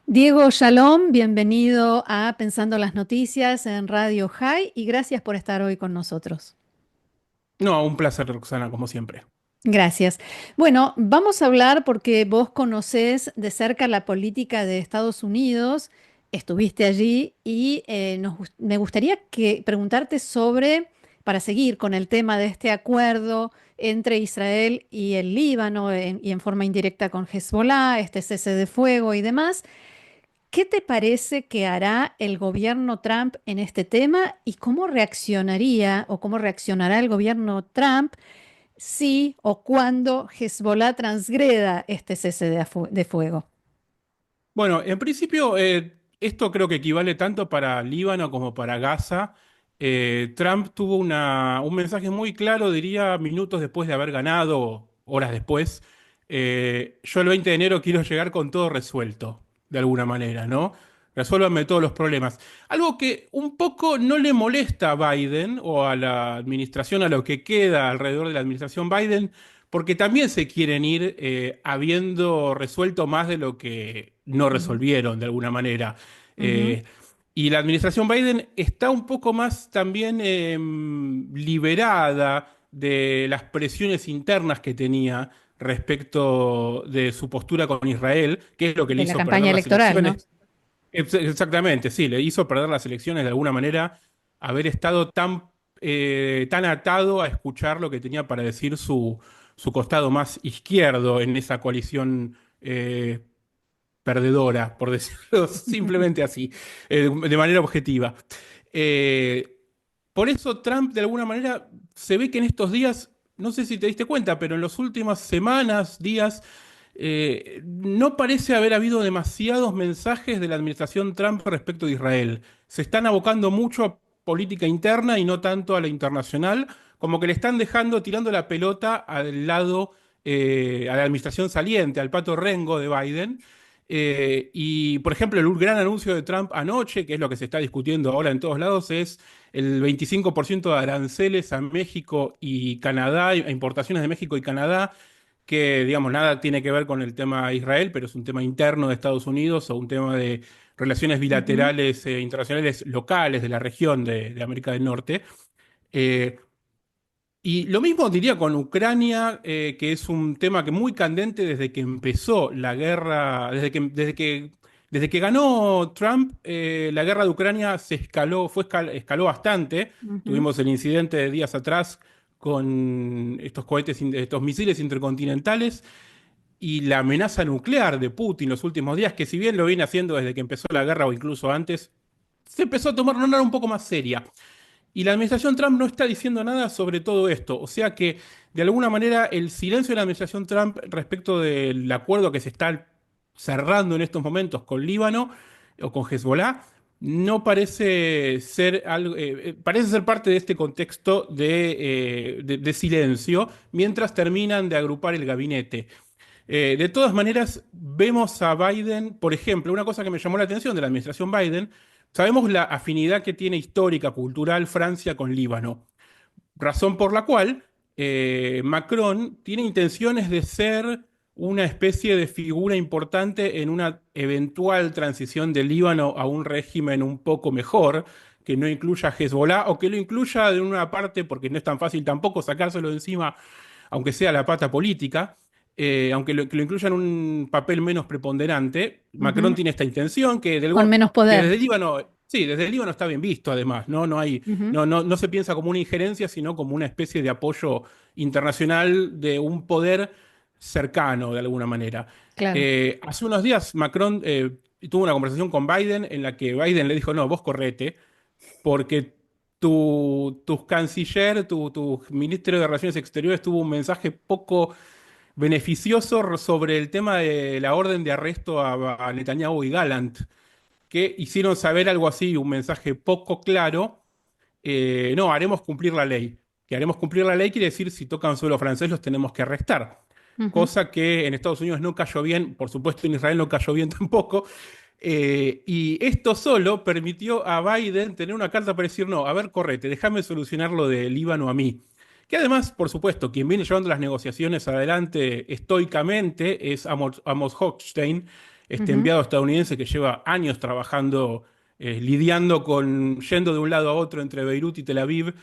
Diego Shalom, bienvenido a Pensando las Noticias en Radio High y gracias por estar hoy con nosotros. No, un placer, Roxana, como siempre. Gracias. Bueno, vamos a hablar porque vos conocés de cerca la política de Estados Unidos, estuviste allí y me gustaría preguntarte sobre, para seguir con el tema de este acuerdo entre Israel y el Líbano y en forma indirecta con Hezbollah, este cese de fuego y demás. ¿Qué te parece que hará el gobierno Trump en este tema y cómo reaccionaría o cómo reaccionará el gobierno Trump si o cuando Hezbollah transgreda este cese de fuego? Bueno, en principio, esto creo que equivale tanto para Líbano como para Gaza. Trump tuvo un mensaje muy claro, diría, minutos después de haber ganado, horas después. Yo el 20 de enero quiero llegar con todo resuelto, de alguna manera, ¿no? Resuélvanme todos los problemas. Algo que un poco no le molesta a Biden o a la administración, a lo que queda alrededor de la administración Biden, porque también se quieren ir habiendo resuelto más de lo que no Ujú, resolvieron de alguna manera. ujú. Eh, y la administración Biden está un poco más también liberada de las presiones internas que tenía respecto de su postura con Israel, que es lo que le De la hizo perder campaña las electoral, ¿no? elecciones. Exactamente, sí, le hizo perder las elecciones de alguna manera, haber estado tan atado a escuchar lo que tenía para decir su costado más izquierdo en esa coalición perdedora, por decirlo simplemente así, de manera objetiva. Eh, por eso Trump, de alguna manera, se ve que en estos días, no sé si te diste cuenta, pero en las últimas semanas, días, no parece haber habido demasiados mensajes de la administración Trump respecto de Israel. Se están abocando mucho a política interna y no tanto a la internacional, como que le están dejando, tirando la pelota al lado, a la administración saliente, al pato Rengo de Biden. Y, por ejemplo, el gran anuncio de Trump anoche, que es lo que se está discutiendo ahora en todos lados, es el 25% de aranceles a México y Canadá, a importaciones de México y Canadá, que, digamos, nada tiene que ver con el tema de Israel, pero es un tema interno de Estados Unidos o un tema de relaciones Ujú. bilaterales internacionales locales de la región de América del Norte. Eh, y lo mismo diría con Ucrania, que es un tema que muy candente desde que empezó la guerra, desde que ganó Trump, la guerra de Ucrania se escaló, escaló bastante. Ujú. Tuvimos el incidente de días atrás con estos estos misiles intercontinentales y la amenaza nuclear de Putin los últimos días, que si bien lo viene haciendo desde que empezó la guerra o incluso antes, se empezó a tomar una manera un poco más seria. Y la administración Trump no está diciendo nada sobre todo esto. O sea que, de alguna manera, el silencio de la administración Trump respecto del acuerdo que se está cerrando en estos momentos con Líbano o con Hezbollah no parece ser algo, parece ser parte de este contexto de silencio mientras terminan de agrupar el gabinete. De todas maneras, vemos a Biden, por ejemplo, una cosa que me llamó la atención de la administración Biden, sabemos la afinidad que tiene histórica, cultural Francia con Líbano, razón por la cual Macron tiene intenciones de ser una especie de figura importante en una eventual transición de Líbano a un régimen un poco mejor, que no incluya a Hezbollah o que lo incluya de una parte, porque no es tan fácil tampoco sacárselo de encima, aunque sea la pata política, aunque que lo incluya en un papel menos preponderante. Macron Ujú. tiene esta intención Con menos que poder. desde el Líbano, sí, desde el Líbano está bien visto además, ¿no? Ujú. No se piensa como una injerencia, sino como una especie de apoyo internacional de un poder cercano de alguna manera. Claro. Hace unos días Macron tuvo una conversación con Biden en la que Biden le dijo, no, vos correte, porque tu canciller, tu ministro de Relaciones Exteriores tuvo un mensaje poco beneficioso sobre el tema de la orden de arresto a Netanyahu y Gallant, que hicieron saber algo así, un mensaje poco claro. No, haremos cumplir la ley. Que haremos cumplir la ley quiere decir si tocan suelo francés los tenemos que arrestar. Ujú. Cosa que en Estados Unidos no cayó bien, por supuesto en Israel no cayó bien tampoco. Y esto solo permitió a Biden tener una carta para decir, no, a ver, correte, déjame solucionar lo del Líbano a mí. Que además, por supuesto, quien viene llevando las negociaciones adelante estoicamente es Amos Hochstein, este Ujú. enviado estadounidense que lleva años trabajando, lidiando con, yendo de un lado a otro entre Beirut y Tel Aviv,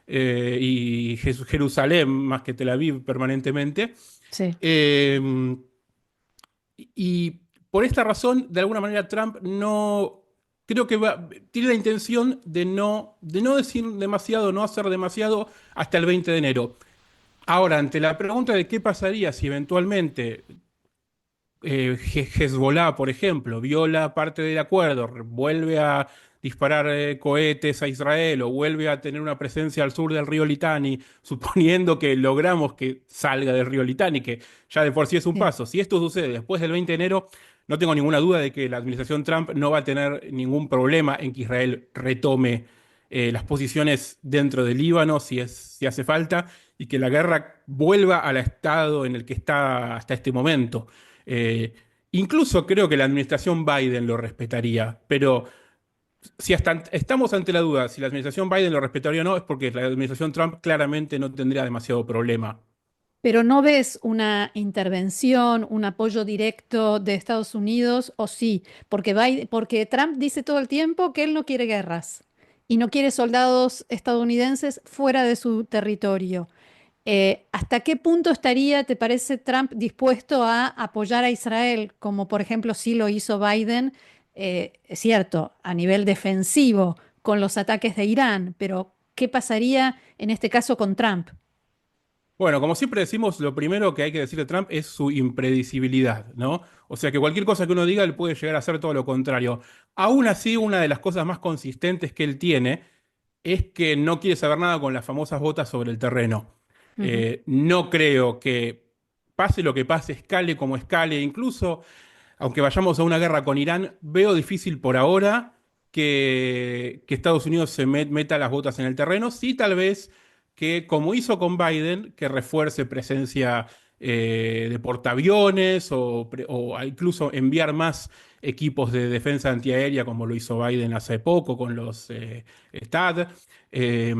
y Jerusalén más que Tel Aviv permanentemente. Sí. Eh, y por esta razón, de alguna manera, Trump no creo que tiene la intención de no decir demasiado, no hacer demasiado hasta el 20 de enero. Ahora, ante la pregunta de qué pasaría si eventualmente Hezbollah, por ejemplo, viola parte del acuerdo, vuelve a disparar cohetes a Israel o vuelve a tener una presencia al sur del río Litani, suponiendo que logramos que salga del río Litani, que ya de por sí es un Sí. paso. Si esto sucede después del 20 de enero, no tengo ninguna duda de que la administración Trump no va a tener ningún problema en que Israel retome las posiciones dentro del Líbano si hace falta y que la guerra vuelva al estado en el que está hasta este momento. Eh, Incluso creo que la administración Biden lo respetaría, pero si hasta estamos ante la duda si la administración Biden lo respetaría o no, es porque la administración Trump claramente no tendría demasiado problema. Pero ¿no ves una intervención, un apoyo directo de Estados Unidos o sí? Porque Trump dice todo el tiempo que él no quiere guerras y no quiere soldados estadounidenses fuera de su territorio. ¿Hasta qué punto estaría, te parece, Trump dispuesto a apoyar a Israel, como por ejemplo sí lo hizo Biden, es cierto, a nivel defensivo con los ataques de Irán, pero ¿qué pasaría en este caso con Trump? Bueno, como siempre decimos, lo primero que hay que decir de Trump es su impredecibilidad, ¿no? O sea que cualquier cosa que uno diga, él puede llegar a hacer todo lo contrario. Aún así, una de las cosas más consistentes que él tiene es que no quiere saber nada con las famosas botas sobre el terreno. Ujú. No creo que pase lo que pase, escale como escale, incluso aunque vayamos a una guerra con Irán, veo difícil por ahora que Estados Unidos meta las botas en el terreno. Sí, tal vez que, como hizo con Biden, que refuerce presencia de portaaviones o incluso enviar más equipos de defensa antiaérea, como lo hizo Biden hace poco con los THAAD. Eh,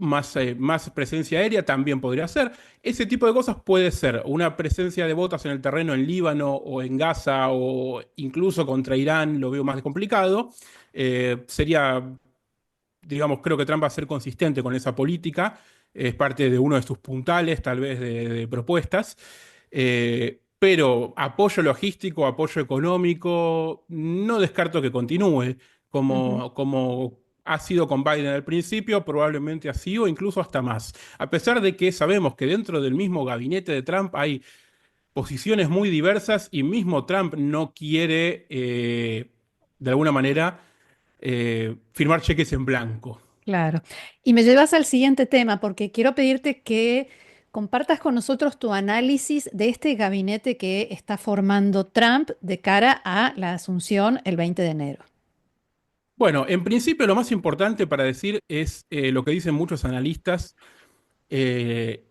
más presencia aérea también podría ser. Ese tipo de cosas puede ser una presencia de botas en el terreno en Líbano o en Gaza o incluso contra Irán, lo veo más complicado. Sería, digamos, creo que Trump va a ser consistente con esa política. Es parte de uno de sus puntales, tal vez, de propuestas. Pero apoyo logístico, apoyo económico, no descarto que continúe Ujú. como ha sido con Biden al principio, probablemente así o incluso hasta más. A pesar de que sabemos que dentro del mismo gabinete de Trump hay posiciones muy diversas y mismo Trump no quiere, de alguna manera, firmar cheques en blanco. Claro. Y me llevas al siguiente tema, porque quiero pedirte que compartas con nosotros tu análisis de este gabinete que está formando Trump de cara a la asunción el 20 de enero. Bueno, en principio lo más importante para decir es lo que dicen muchos analistas, eh,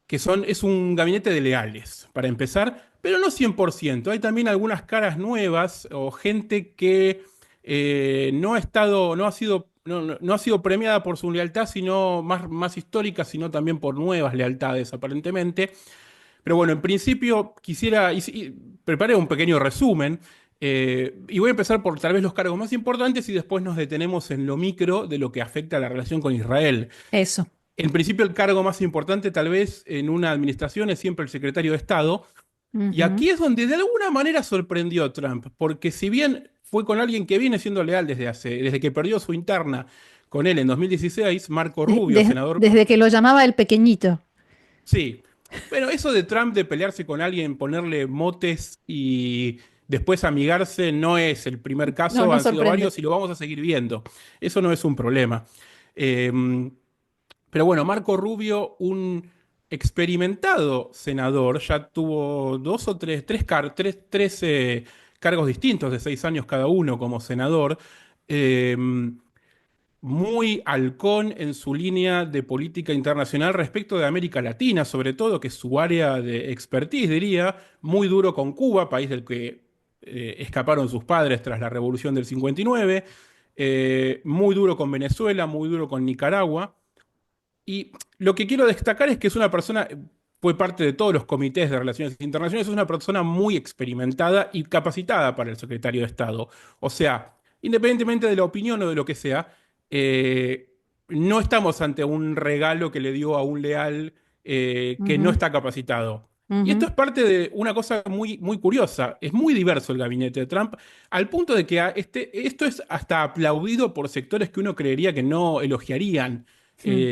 es un gabinete de leales, para empezar, pero no 100%. Hay también algunas caras nuevas o gente que no ha estado, no ha sido, no ha sido premiada por su lealtad, sino más histórica, sino también por nuevas lealtades, aparentemente. Pero bueno, en principio quisiera, preparé un pequeño resumen, y voy a empezar por tal vez los cargos más importantes y después nos detenemos en lo micro de lo que afecta a la relación con Israel. Eso. En principio, el cargo más importante, tal vez, en una administración es siempre el secretario de Estado. Y Ujú. aquí es donde de alguna manera sorprendió a Trump, porque si bien fue con alguien que viene siendo leal desde que perdió su interna con él en 2016, Marco Rubio, senador, Desde que lo llamaba el pequeñito. sí. Pero eso de Trump de pelearse con alguien, ponerle motes y después amigarse, no es el primer No, caso, no han sido sorprende. varios y lo vamos a seguir viendo. Eso no es un problema. Eh, Pero bueno, Marco Rubio, un experimentado senador, ya tuvo dos o tres cargos distintos de 6 años cada uno como senador, eh, muy halcón en su línea de política internacional respecto de América Latina, sobre todo, que es su área de expertise, diría, muy duro con Cuba, país del que escaparon sus padres tras la Revolución del 59, muy duro con Venezuela, muy duro con Nicaragua. Y lo que quiero destacar es que es una persona, fue parte de todos los comités de relaciones internacionales, es una persona muy experimentada y capacitada para el secretario de Estado. O sea, independientemente de la opinión o de lo que sea, eh, no estamos ante un regalo que le dio a un leal que no Ujú, está capacitado. Y esto ujú, es parte de una cosa muy, muy curiosa. Es muy diverso el gabinete de Trump, al punto de que esto es hasta aplaudido por sectores que uno creería que no elogiarían mm,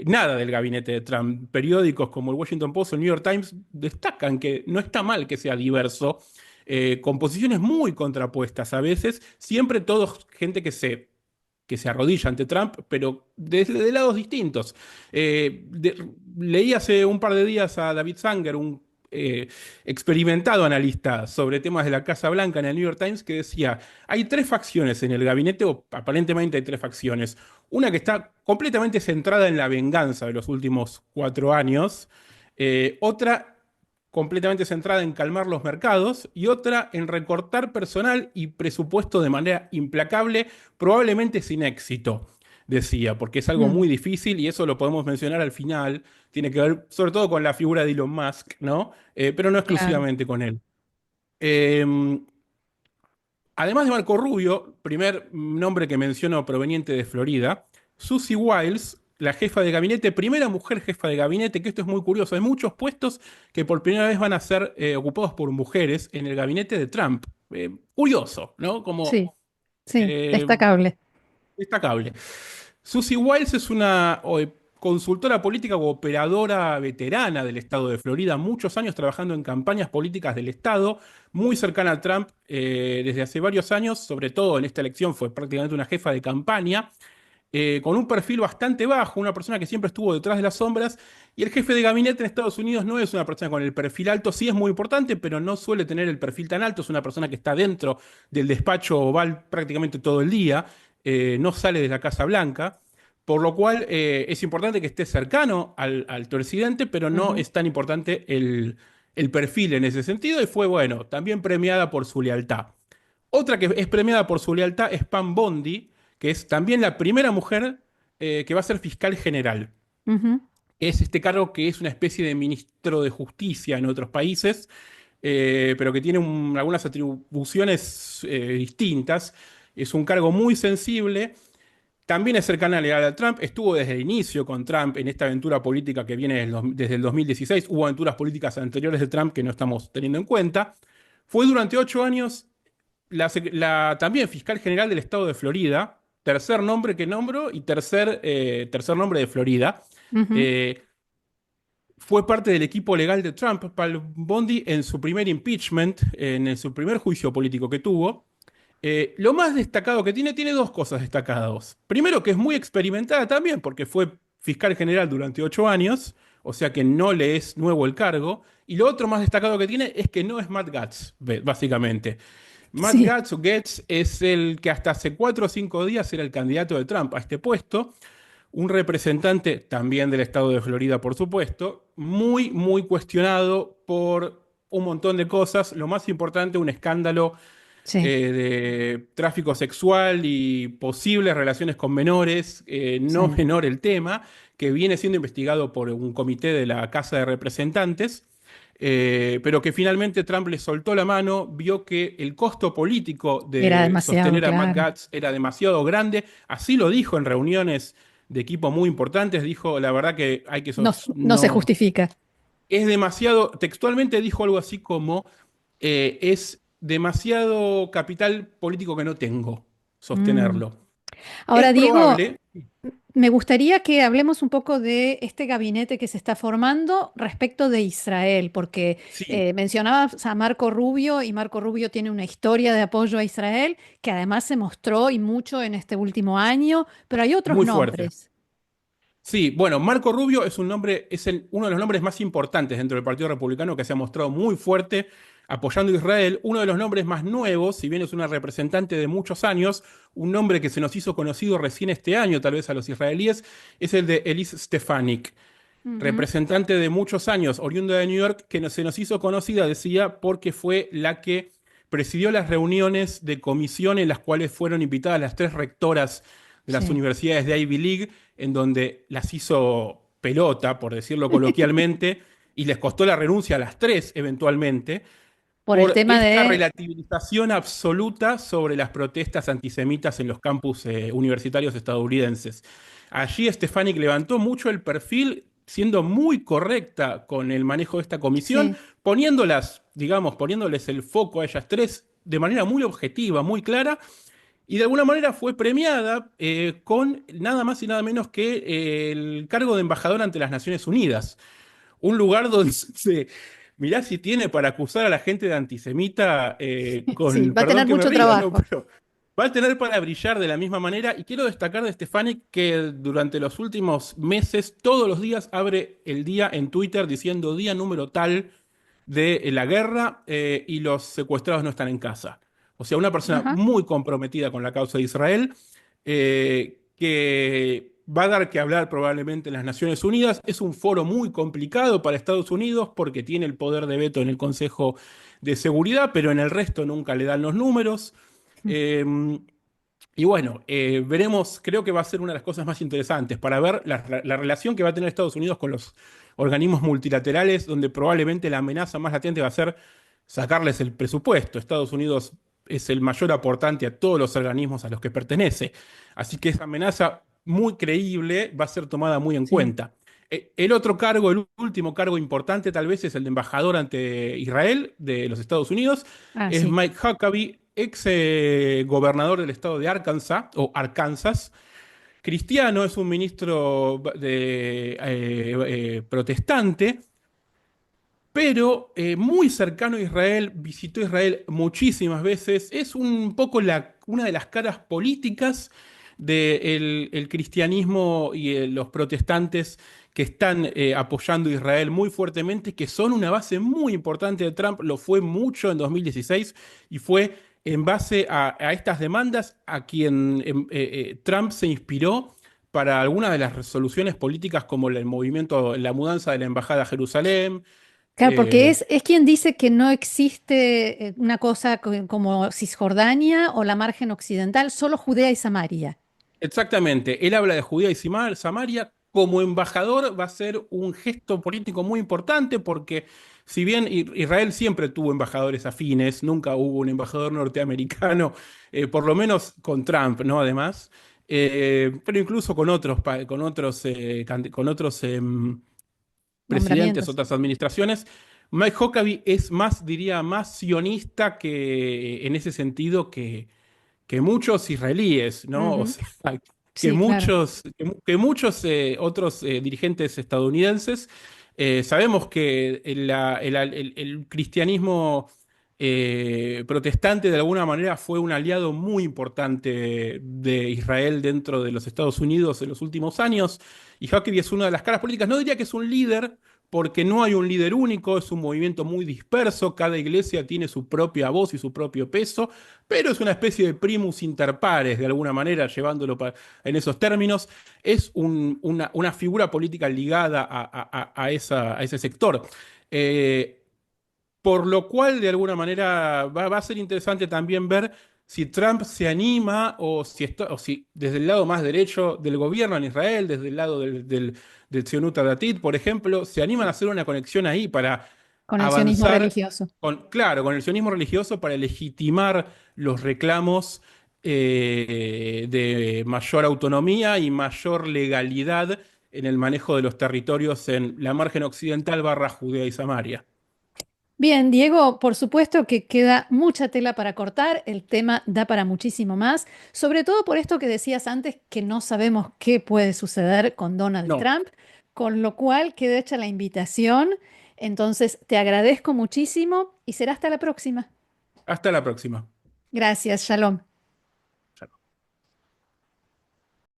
nada del gabinete de Trump. Periódicos como el Washington Post o el New York Times destacan que no está mal que sea diverso, con posiciones muy contrapuestas a veces, siempre todos gente que se arrodilla ante Trump, pero desde de lados distintos. Leí hace un par de días a David Sanger, un experimentado analista sobre temas de la Casa Blanca en el New York Times, que decía, hay tres facciones en el gabinete, o aparentemente hay tres facciones. Una que está completamente centrada en la venganza de los últimos 4 años, otra completamente centrada en calmar los mercados y otra en recortar personal y presupuesto de manera implacable, probablemente sin éxito, decía, porque es algo mm, muy difícil y eso lo podemos mencionar al final, tiene que ver sobre todo con la figura de Elon Musk, ¿no? Pero no claro, exclusivamente con él. Eh, Además de Marco Rubio, primer nombre que menciono proveniente de Florida, Susie Wiles, la jefa de gabinete, primera mujer jefa de gabinete, que esto es muy curioso. Hay muchos puestos que por primera vez van a ser ocupados por mujeres en el gabinete de Trump. Curioso, ¿no? sí, Como sí, eh, destacable. destacable. Susie Wiles es una consultora política o operadora veterana del estado de Florida, muchos años trabajando en campañas políticas del estado, muy cercana a Trump desde hace varios años, sobre todo en esta elección fue prácticamente una jefa de campaña, con un perfil bastante bajo, una persona que siempre estuvo detrás de las sombras, y el jefe de gabinete en Estados Unidos no es una persona con el perfil alto, sí es muy importante, pero no suele tener el perfil tan alto, es una persona que está dentro del despacho oval prácticamente todo el día, no sale de la Casa Blanca, por lo cual es importante que esté cercano al presidente, pero no Ujú, es tan importante el perfil en ese sentido, y fue, bueno, también premiada por su lealtad. Otra que es premiada por su lealtad es Pam Bondi, que es también la primera mujer que va a ser fiscal general. ujú, Es este cargo que es una especie de ministro de justicia en otros países, pero que tiene algunas atribuciones distintas. Es un cargo muy sensible. También es cercana leal a Trump. Estuvo desde el inicio con Trump en esta aventura política que viene desde el 2016. Hubo aventuras políticas anteriores de Trump que no estamos teniendo en cuenta. Fue durante 8 años también fiscal general del estado de Florida, tercer nombre que nombro y tercer nombre de Florida. ujú. Eh, Fue parte del equipo legal de Trump, Pal Bondi, en su primer impeachment, su primer juicio político que tuvo. Lo más destacado que tiene dos cosas destacadas. Primero, que es muy experimentada también, porque fue fiscal general durante 8 años, o sea que no le es nuevo el cargo. Y lo otro más destacado que tiene es que no es Matt Gaetz, básicamente. Matt Sí, Gaetz o Gaetz es el que hasta hace 4 o 5 días era el candidato de Trump a este puesto, un representante también del estado de Florida, por supuesto, muy, muy cuestionado por un montón de cosas. Lo más importante, un escándalo sí, de tráfico sexual y posibles relaciones con menores, no sí. menor el tema, que viene siendo investigado por un comité de la Casa de Representantes, pero que finalmente Trump le soltó la mano, vio que el costo político Era de demasiado, sostener a Matt claro. Gaetz era demasiado grande, así lo dijo en reuniones de equipo muy importantes, dijo, la verdad que hay que No, no se no, justifica. es demasiado, textualmente dijo algo así como, es demasiado capital político que no tengo Mm. sostenerlo. Es Ahora, Diego, probable, me gustaría que hablemos un poco de este gabinete que se está formando respecto de Israel, porque sí, mencionabas a Marco Rubio y Marco Rubio tiene una historia de apoyo a Israel que además se mostró y mucho en este último año, pero hay otros muy fuerte. nombres. Sí, bueno, Marco Rubio es un nombre, uno de los nombres más importantes dentro del Partido Republicano que se ha mostrado muy fuerte apoyando a Israel. Uno de los nombres más nuevos, si bien es una representante de muchos años, un nombre que se nos hizo conocido recién este año, tal vez a los israelíes, es el de Elise Stefanik, Ujú, representante de muchos años, oriunda de New York, que se nos hizo conocida, decía, porque fue la que presidió las reuniones de comisión en las cuales fueron invitadas las tres rectoras de las sí. universidades de Ivy League, en donde las hizo pelota, por decirlo coloquialmente, y les costó la renuncia a las tres eventualmente, Por el por tema esta de... relativización absoluta sobre las protestas antisemitas en los campus universitarios estadounidenses. Allí Stefanik levantó mucho el perfil, siendo muy correcta con el manejo de esta comisión, Sí, poniéndolas, digamos, poniéndoles el foco a ellas tres de manera muy objetiva, muy clara, y de alguna manera fue premiada con nada más y nada menos que el cargo de embajador ante las Naciones Unidas, un lugar donde mirá si tiene para acusar a la gente de antisemita, sí, con, va a perdón tener que me mucho ría, ¿no? trabajo. Pero va a tener para brillar de la misma manera. Y quiero destacar de Stefanik que durante los últimos meses, todos los días, abre el día en Twitter diciendo día número tal de la guerra y los secuestrados no están en casa. O sea, una persona Ajá. muy comprometida con la causa de Israel, que va a dar que hablar probablemente en las Naciones Unidas. Es un foro muy complicado para Estados Unidos porque tiene el poder de veto en el Consejo de Seguridad, pero en el resto nunca le dan los números. Eh, y bueno, veremos, creo que va a ser una de las cosas más interesantes para ver la relación que va a tener Estados Unidos con los organismos multilaterales, donde probablemente la amenaza más latente va a ser sacarles el presupuesto. Estados Unidos es el mayor aportante a todos los organismos a los que pertenece. Así que esa amenaza muy creíble va a ser tomada muy en Sí. cuenta. El otro cargo, el último cargo importante tal vez es el de embajador ante Israel de los Estados Unidos. Ah, Es sí. Mike Huckabee, ex gobernador del estado de Arkansas, o Arkansas. Cristiano, es un ministro protestante, pero muy cercano a Israel, visitó Israel muchísimas veces, es un poco una de las caras políticas del el cristianismo y los protestantes que están apoyando a Israel muy fuertemente, que son una base muy importante de Trump, lo fue mucho en 2016 y fue en base a estas demandas a quien Trump se inspiró para algunas de las resoluciones políticas como el movimiento, la mudanza de la embajada a Jerusalén. Claro, porque eh, es quien dice que no existe una cosa como Cisjordania o la margen occidental, solo Judea y Samaria. Exactamente, él habla de Judea y Samaria. Como embajador va a ser un gesto político muy importante porque si bien Israel siempre tuvo embajadores afines, nunca hubo un embajador norteamericano, por lo menos con Trump, ¿no? Además, pero incluso con otros presidentes, Nombramientos. otras administraciones, Mike Huckabee es más, diría, más sionista que en ese sentido que muchos israelíes, ¿no? O Ujú. sea, Sí, claro. que muchos otros dirigentes estadounidenses. Sabemos que el cristianismo protestante de alguna manera fue un aliado muy importante de Israel dentro de los Estados Unidos en los últimos años, y Huckabee es una de las caras políticas. No diría que es un líder, porque no hay un líder único, es un movimiento muy disperso, cada iglesia tiene su propia voz y su propio peso, pero es una especie de primus inter pares, de alguna manera, llevándolo en esos términos. Es una figura política ligada a ese sector. Eh, por lo cual, de alguna manera, va a ser interesante también ver si Trump se anima o si desde el lado más derecho del gobierno en Israel, desde el lado del Tzionut Datit, por ejemplo, se animan a hacer una conexión ahí para Con el sionismo avanzar religioso. claro, con el sionismo religioso para legitimar los reclamos de mayor autonomía y mayor legalidad en el manejo de los territorios en la margen occidental barra Judea y Samaria. Bien, Diego, por supuesto que queda mucha tela para cortar, el tema da para muchísimo más, sobre todo por esto que decías antes, que no sabemos qué puede suceder con Donald No, Trump, con lo cual queda hecha la invitación. Entonces, te agradezco muchísimo y será hasta la próxima. hasta la próxima. Gracias, Shalom.